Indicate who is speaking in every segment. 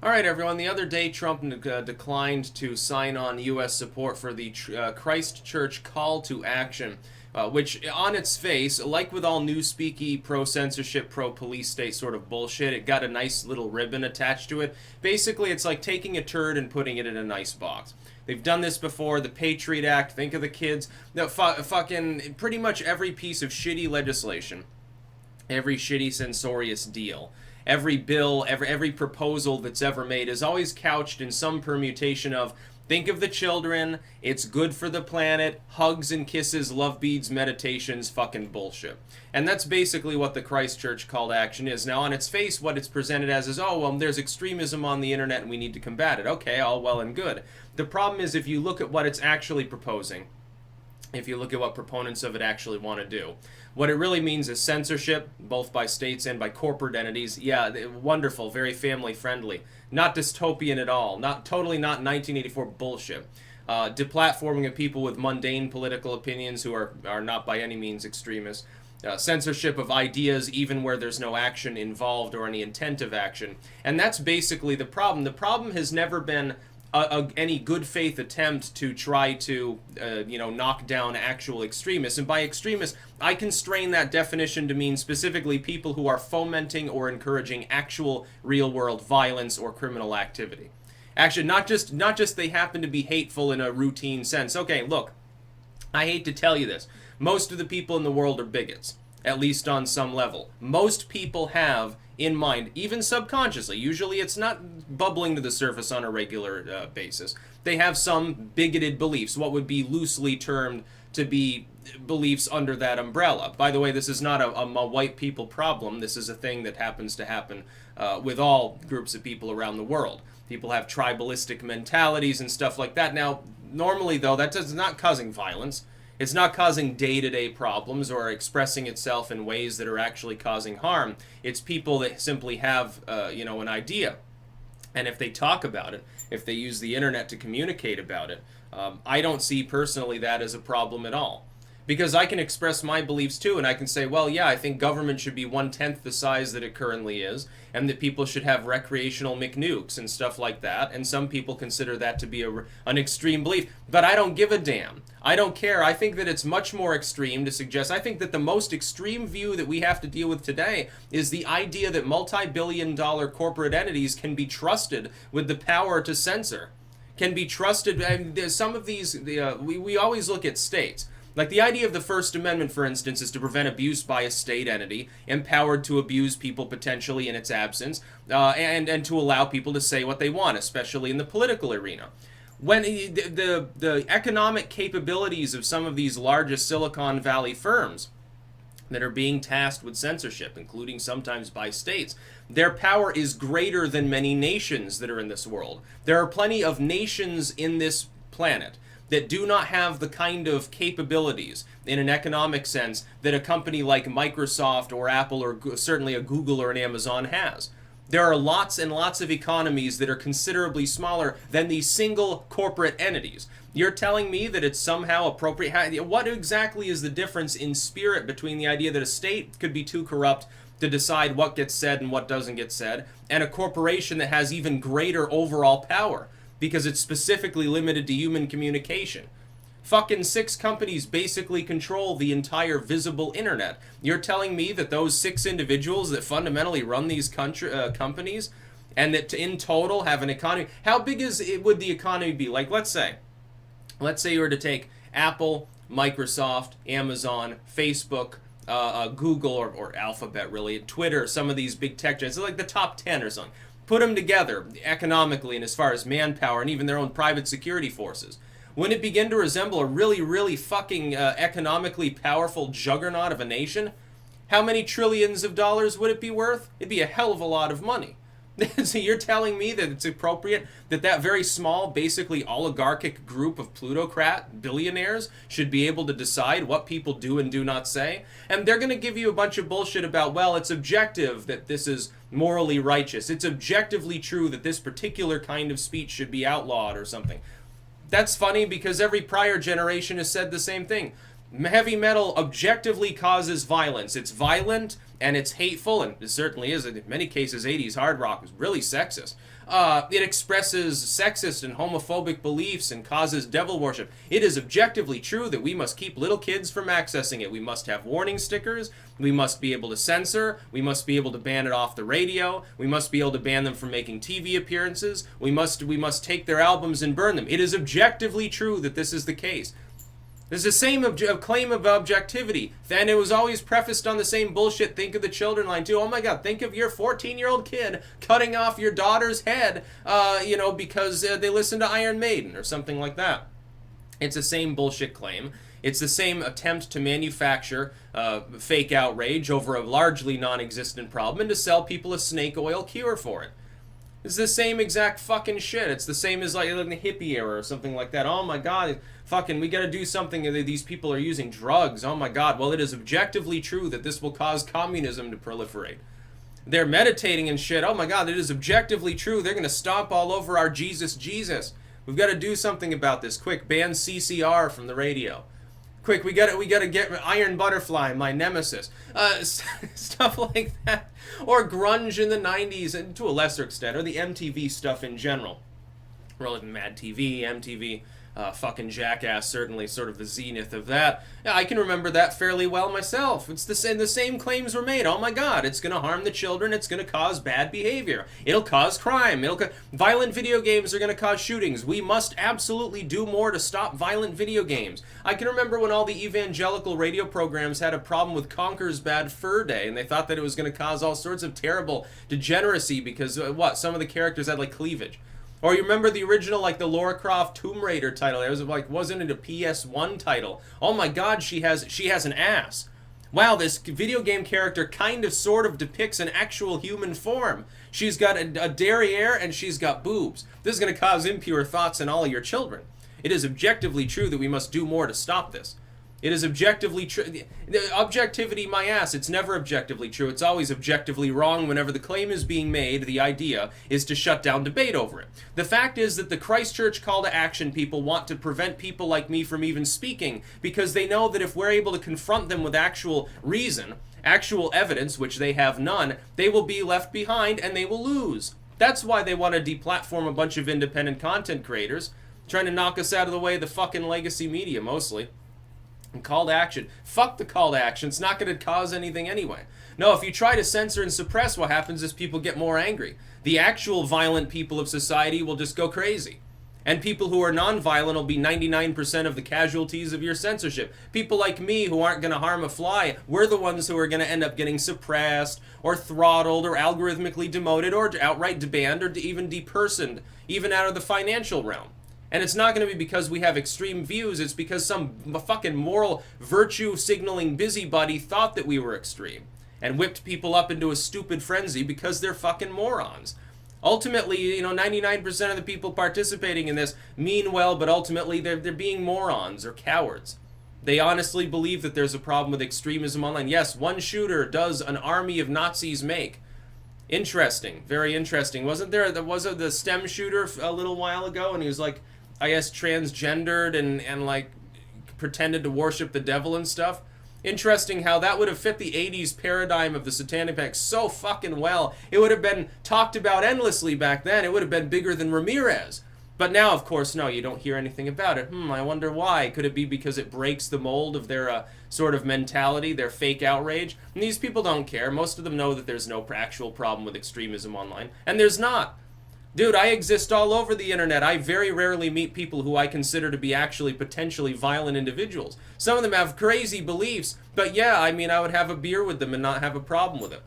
Speaker 1: All right, everyone. The other day, Trump declined to sign on U.S. support for the Christchurch call to action, which, on its face, like with all newspeaky, pro-censorship, pro-police state sort of bullshit, it got a nice little ribbon attached to it. Basically, it's like taking a turd and putting it in a nice box. They've done this before. The Patriot Act. Think of the kids. No, fucking pretty much every piece of shitty legislation, every shitty censorious deal, every bill, every proposal that's ever made is always couched in some permutation of think of the children, it's good for the planet, hugs and kisses, love beads, meditations, fucking bullshit. And that's basically what the Christchurch call to action is. Now, on its face, what it's presented as is, oh, well, there's extremism on the internet and we need to combat it. Okay, all well and good. The problem is if you look at what it's actually proposing, if you look at what proponents of it actually want to do, what it really means is censorship, both by states and by corporate entities. Yeah, wonderful, very family friendly. Not dystopian at all. Totally not 1984 bullshit. Deplatforming of people with mundane political opinions who are not by any means extremists. Censorship of ideas even where there's no action involved or any intent of action. And that's basically the problem. The problem has never been any good faith attempt to try to, knock down actual extremists. And by extremists, I constrain that definition to mean specifically people who are fomenting or encouraging actual real-world violence or criminal activity. Actually, not just they happen to be hateful in a routine sense. Okay, look, I hate to tell you this. Most of the people in the world are bigots, at least on some level. Most people have in mind, even subconsciously, usually it's not bubbling to the surface on a regular basis, they have some bigoted beliefs, what would be loosely termed to be beliefs under that umbrella. By the way, this is not a white people problem. This is a thing that happens to happen with all groups of people around the world. People have tribalistic mentalities and stuff like that. Now, normally, though, that is not causing violence. It's not causing day-to-day problems or expressing itself in ways that are actually causing harm. It's people that simply have, an idea. And if they talk about it, if they use the internet to communicate about it, I don't see personally that as a problem at all. Because I can express my beliefs too, and I can say, well, yeah, I think government should be 1/10 the size that it currently is, and that people should have recreational McNukes and stuff like that, and some people consider that to be an extreme belief, but I don't give a damn. I don't care. I think that it's much more extreme to suggest, I think that the most extreme view that we have to deal with today is the idea that multi-billion-dollar corporate entities can be trusted with the power to censor, can be trusted, and there's some of these, we always look at states. Like the idea of the First Amendment, for instance, is to prevent abuse by a state entity, empowered to abuse people potentially in its absence, and to allow people to say what they want, especially in the political arena. When the economic capabilities of some of these largest Silicon Valley firms that are being tasked with censorship, including sometimes by states, their power is greater than many nations that are in this world. There are plenty of nations in this planet that do not have the kind of capabilities in an economic sense that a company like Microsoft or Apple or certainly a Google or an Amazon has. There are lots and lots of economies that are considerably smaller than these single corporate entities. You're telling me that it's somehow appropriate? What exactly is the difference in spirit between the idea that a state could be too corrupt to decide what gets said and what doesn't get said, and a corporation that has even greater overall power because it's specifically limited to human communication? Fucking 6 companies basically control the entire visible internet. You're telling me that those 6 individuals that fundamentally run these companies and that in total have an economy, how big would the economy be? Like, let's say you were to take Apple, Microsoft, Amazon, Facebook, Google, or Alphabet really, Twitter, some of these big tech giants, like the top 10 or something. Put them together economically and as far as manpower and even their own private security forces. Wouldn't it begin to resemble a really, really fucking economically powerful juggernaut of a nation? How many trillions of dollars would it be worth? It'd be a hell of a lot of money. So you're telling me that it's appropriate that that very small, basically oligarchic group of plutocrat billionaires should be able to decide what people do and do not say? And they're going to give you a bunch of bullshit about, well, it's objective that this is morally righteous. It's objectively true that this particular kind of speech should be outlawed or something. That's funny because every prior generation has said the same thing. Heavy metal objectively causes violence. It's violent and it's hateful, and it certainly is. In many cases, 80s hard rock was really sexist. It expresses sexist and homophobic beliefs and causes devil worship. It is objectively true that we must keep little kids from accessing it. We must have warning stickers. We must be able to censor. We must be able to ban it off the radio. We must be able to ban them from making TV appearances. We must take their albums and burn them. It is objectively true that this is the case. There's the same claim of objectivity, and it was always prefaced on the same bullshit, think of the children line too. Oh my god, think of your 14-year-old kid cutting off your daughter's head, because they listen to Iron Maiden or something like that. It's the same bullshit claim. It's the same attempt to manufacture fake outrage over a largely non-existent problem and to sell people a snake oil cure for it. It's the same exact fucking shit. It's the same as like in the hippie era or something like that. Oh my god, fucking, we gotta do something. These people are using drugs. Oh my god. Well, it is objectively true that this will cause communism to proliferate. They're meditating and shit. Oh my god, it is objectively true. They're gonna stomp all over our Jesus. We've got to do something about this. Quick, ban CCR from the radio. Quick, we gotta get Iron Butterfly, my nemesis. Stuff like that. Or grunge in the 90s, and to a lesser extent, or the MTV stuff in general. Relative Mad TV, MTV, fucking Jackass, certainly sort of the zenith of that. Yeah, I can remember that fairly well myself. It's the same claims were made. Oh my god, it's gonna harm the children, it's gonna cause bad behavior. It'll cause crime, violent video games are gonna cause shootings. We must absolutely do more to stop violent video games. I can remember when all the evangelical radio programs had a problem with Conker's Bad Fur Day, and they thought that it was gonna cause all sorts of terrible degeneracy because, some of the characters had, like, cleavage. Or you remember the original, like, the Lara Croft Tomb Raider title? It was like, wasn't it a PS1 title? Oh my god, she has an ass. Wow, this video game character kind of sort of depicts an actual human form. She's got a derriere and she's got boobs. This is going to cause impure thoughts in all of your children. It is objectively true that we must do more to stop this. It is objectively true. Objectivity, my ass. It's never objectively true. It's always objectively wrong whenever the claim is being made. The idea is to shut down debate over it. The fact is that the Christchurch call to action people want to prevent people like me from even speaking because they know that if we're able to confront them with actual reason, actual evidence, which they have none, they will be left behind and they will lose. That's why they want to deplatform a bunch of independent content creators, trying to knock us out of the way of the fucking legacy media, mostly. And call to action. Fuck the call to action. It's not going to cause anything anyway. No, if you try to censor and suppress, what happens is people get more angry. The actual violent people of society will just go crazy. And people who are non-violent will be 99% of the casualties of your censorship. People like me who aren't going to harm a fly, we're the ones who are going to end up getting suppressed or throttled or algorithmically demoted or outright debanned or even depersoned, even out of the financial realm. And it's not going to be because we have extreme views, it's because some fucking moral virtue signaling busybody thought that we were extreme and whipped people up into a stupid frenzy because they're fucking morons. Ultimately, 99% of the people participating in this mean well, but ultimately they're being morons or cowards. They honestly believe that there's a problem with extremism online. Yes, one shooter does an army of Nazis make. Interesting, very interesting. Was it the STEM shooter a little while ago, and he was like, I guess, transgendered and like pretended to worship the devil and stuff. Interesting how that would have fit the 80s paradigm of the Satanic Panic so fucking well. It would have been talked about endlessly back then. It would have been bigger than Ramirez. But now, of course, no, you don't hear anything about it. I wonder why. Could it be because it breaks the mold of their sort of mentality, their fake outrage? And these people don't care. Most of them know that there's no actual problem with extremism online. And there's not. Dude, I exist all over the internet. I very rarely meet people who I consider to be actually potentially violent individuals. Some of them have crazy beliefs, but yeah, I mean, I would have a beer with them and not have a problem with it.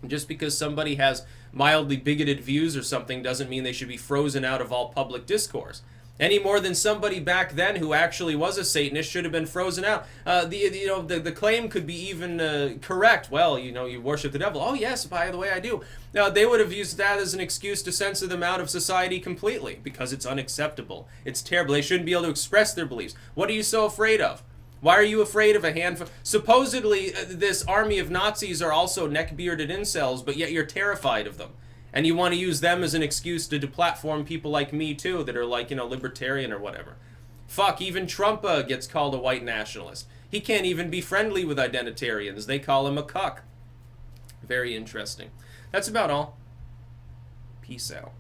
Speaker 1: Just because somebody has mildly bigoted views or something doesn't mean they should be frozen out of all public discourse. Any more than somebody back then who actually was a Satanist should have been frozen out. The claim could be even correct. Well, you worship the devil. Oh yes, by the way, I do. Now they would have used that as an excuse to censor them out of society completely because it's unacceptable. It's terrible. They shouldn't be able to express their beliefs. What are you so afraid of? Why are you afraid of a handful? Supposedly, this army of Nazis are also neck-bearded incels, but yet you're terrified of them. And you want to use them as an excuse to deplatform people like me, too, that are like, libertarian or whatever. Fuck, even Trump gets called a white nationalist. He can't even be friendly with identitarians. They call him a cuck. Very interesting. That's about all. Peace out.